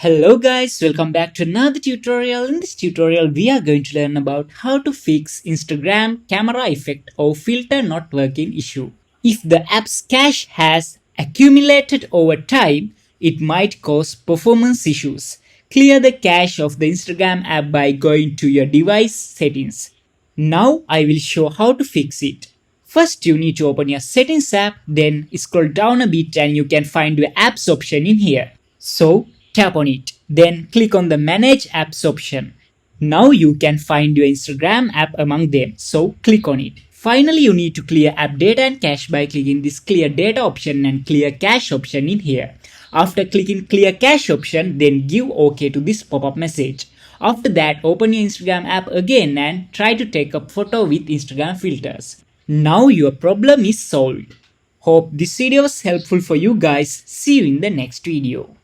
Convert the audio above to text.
Hello guys, welcome back to another tutorial. In this tutorial, we are going to learn about how to fix Instagram camera effect or filter not working issue. If the app's cache has accumulated over time, it might cause performance issues. Clear the cache of the Instagram app by going to your device settings. Now I will show how to fix it. First, you need to open your settings app, then scroll down a bit and you can find your apps option in here. So tap on it, then click on the manage apps option. Now you can find your Instagram app among them, so click on it. Finally, you need to clear app data and cache by clicking this clear data option and clear cache option in here. After clicking clear cache option, then give OK to this pop-up message. After that, open your Instagram app again and try to take a photo with Instagram filters. Now your problem is solved. Hope this video was helpful for you guys. See you in the next video.